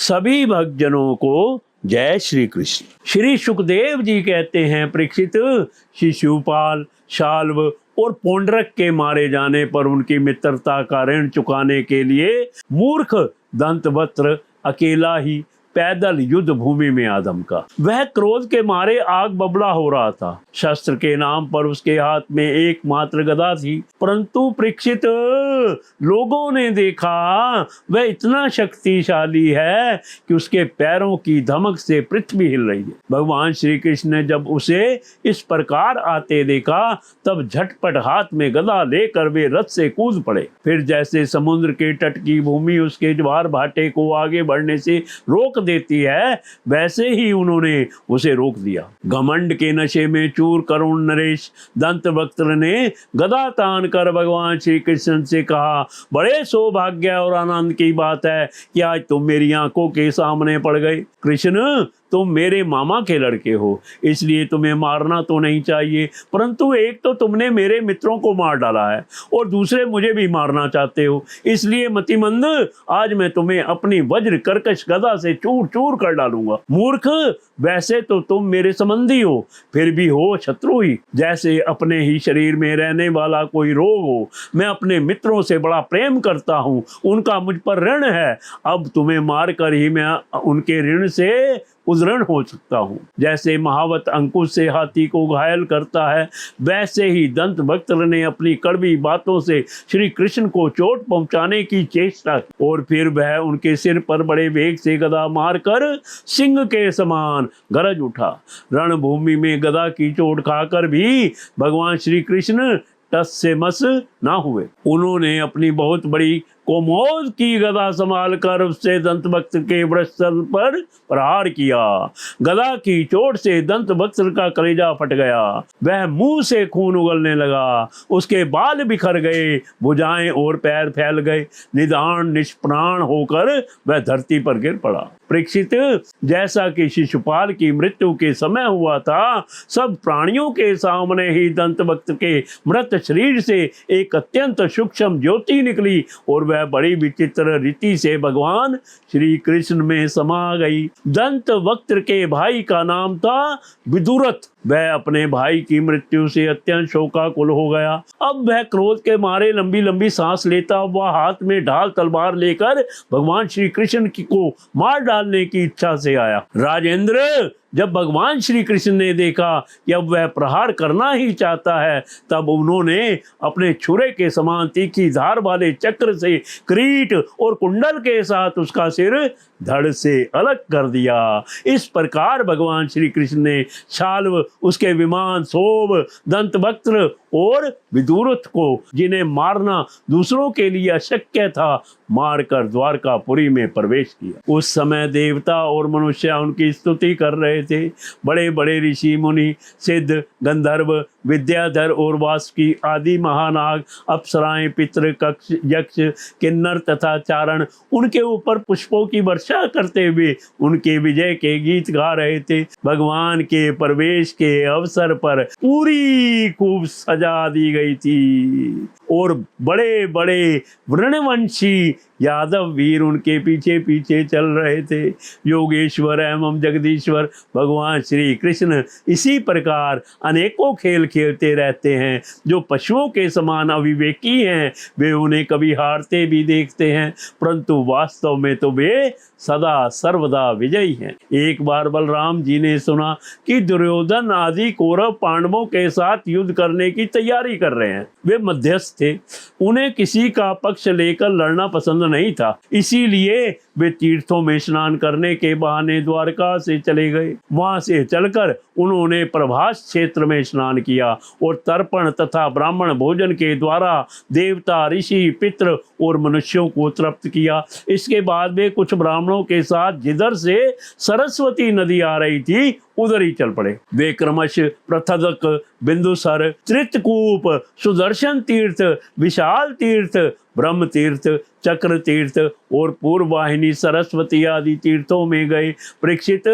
सभी भक्तजनों को जय श्री कृष्ण। श्री सुखदेव जी कहते हैं, परीक्षित, शिशुपाल, शाल्व और पौंड्रक के मारे जाने पर उनकी मित्रता का ऋण चुकाने के लिए मूर्ख दंतवक्त्र अकेला ही पैदल युद्ध भूमि में आदम का। वह क्रोध के मारे आग बबला हो रहा था। शस्त्र के नाम पर उसके हाथ में एकमात्र गदा थी, परंतु परीक्षित, लोगों ने देखा वह इतना शक्तिशाली है कि उसके पैरों की धमक से पृथ्वी हिल रही है। भगवान श्री कृष्ण ने जब उसे इस प्रकार आते देखा तब झटपट हाथ में गदा लेकर वे रथ से कूद पड़े। फिर जैसे समुद्र के तट की भूमि उसके ज्वार भाटे को आगे बढ़ने से रोक देती है, वैसे ही उन्होंने उसे रोक दिया। घमंड के नशे में चूर करुण नरेश दंतवक्त्र ने गदा तान कर भगवान श्री कृष्ण से कहा, बड़े सौभाग्य और आनंद की बात है कि आज तुम मेरी आंखों के सामने पड़ गए। कृष्ण, तुम मेरे मामा के लड़के हो, इसलिए तुम्हें मारना तो नहीं चाहिए, परंतु एक तो तुमने मेरे मित्रों को मार डाला है और दूसरे मुझे भी मारना चाहते हो, इसलिए मतिमंद, आज मैं तुम्हें अपनी वज्र कर्कश गदा से चूर चूर कर डालूंगा। मूर्ख, वैसे तो तुम मेरे संबंधी हो, फिर भी हो शत्रु ही। जैसे अपने ही शरीर में रहने वाला कोई रोग हो। मैं अपने मित्रों से बड़ा प्रेम करता हूँ, उनका मुझ पर ऋण है। अब तुम्हें मार कर ही मैं उनके ऋण से उद्दृढ़ हो सकता हूँ। जैसे महावत अंकुश से हाथी को घायल करता है, वैसे ही दंतवक्त्र ने अपनी कड़वी बातों से श्री कृष्ण को चोट पहुंचाने की चेष्टा की और फिर वह उनके सिर पर बड़े वेग से गदा मारकर सिंह के समान गरज उठा। रणभूमि में गदा की चोट खाकर भी भगवान श्री कृष्ण टस से मस ना हुए। उन्होंने अपनी बहुत बड़ी कोमोद की गदा संभाल कर उससे दंतवक्त्र के वृषस्थल पर प्रहार किया। गदा की चोट से दंतवक्त्र का कलेजा फट गया, वह मुंह से खून उगलने लगा, उसके बाल बिखर गए, भुजाएं और पैर फैल गए, निदान निष्प्राण होकर वह धरती पर गिर पड़ा। परीक्षित, जैसा कि शिशुपाल की मृत्यु के समय हुआ था, सब प्राणियों के सामने ही दंतवक्त्र के मृत शरीर से एक अत्यंत सूक्ष्म ज्योति निकली और वह बड़ी विचित्र रीति से भगवान श्री कृष्ण में समा गई। दंतवक्त्र के भाई का नाम था विदुरथ। वह अपने भाई की मृत्यु से अत्यंत शोकाकुल हो गया। अब वह क्रोध के मारे लंबी लंबी सांस लेता हुआ हाथ में ढाल तलवार लेकर भगवान श्री कृष्ण को मार डालने की इच्छा से आया। राजेंद्र, जब भगवान श्री कृष्ण ने देखा कि अब वह प्रहार करना ही चाहता है, तब उन्होंने अपने छुरे के समान तीखी धार वाले चक्र से क्रीट और कुंडल के साथ उसका सिर धड़ से अलग कर दिया। इस प्रकार भगवान श्री कृष्ण ने शाल्व, उसके विमान, सोम, दंतवक्त्र और विदुरथ को, जिन्हें मारना दूसरों के लिए अशक्य था, मारकर द्वारकापुरी में प्रवेश किया। उस समय देवता और मनुष्य उनकी स्तुति कर रहे थे। बड़े बड़े ऋषि मुनि, सिद्ध, गंधर्व, विद्याधर और वासुकी आदि महानाग, अप्सराएं, पितृ, कक्ष, यक्ष, किन्नर तथा चारण उनके ऊपर पुष्पों की वर्षा करते हुए उनके विजय के गीत गा रहे थे। भगवान के प्रवेश के अवसर पर पूरी खूब सजा दी गई थी और बड़े बड़े वृणवंशी यादव वीर उनके पीछे पीछे चल रहे थे। योगेश्वर एवं जगदीश्वर भगवान श्री कृष्ण इसी प्रकार अनेकों खेल खेलते रहते हैं। जो पशुओं के समान अविवेकी हैं, वे उन्हें कभी हारते भी देखते हैं, परंतु वास्तव में तो वे सदा सर्वदा विजयी हैं। एक बार बलराम जी ने सुना कि दुर्योधन आदि कौरव पांडवों के साथ युद्ध करने की तैयारी कर रहे हैं। वे मध्यस्थ थे, उन्हें किसी का पक्ष लेकर लड़ना पसंद नहीं था, इसीलिए वे तीर्थों में स्नान करने के बहाने द्वारका से चले गए। वहां से चलकर उन्होंने प्रभास क्षेत्र में स्नान किया और तर्पण तथा ब्राह्मण भोजन के द्वारा देवता, ऋषि, पितृ और मनुष्यों को तृप्त किया। इसके बाद वे कुछ ब्राह्मणों के साथ जिधर से सरस्वती नदी आ रही थी उधर ही चल पड़े। वे क्रमश पृथदक, बिंदुसर, त्रितकूप, सुदर्शन तीर्थ, विशाल तीर्थ, ब्रह्म तीर्थ, चक्र तीर्थ और पूर्ववाहिनी सरस्वती आदि तीर्थों में गए। परीक्षित,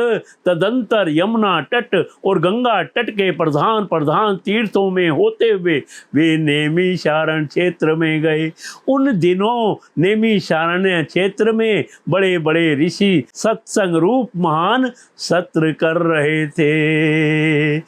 तदंतर यमुना तट और गंगा तट के प्रधान प्रधान तीर्थों में होते हुए वे नैमिषारण्य क्षेत्र में गए। उन दिनों नैमिषारण्य क्षेत्र में बड़े बड़े ऋषि सत्संग रूप महान सत्र कर रहे थे।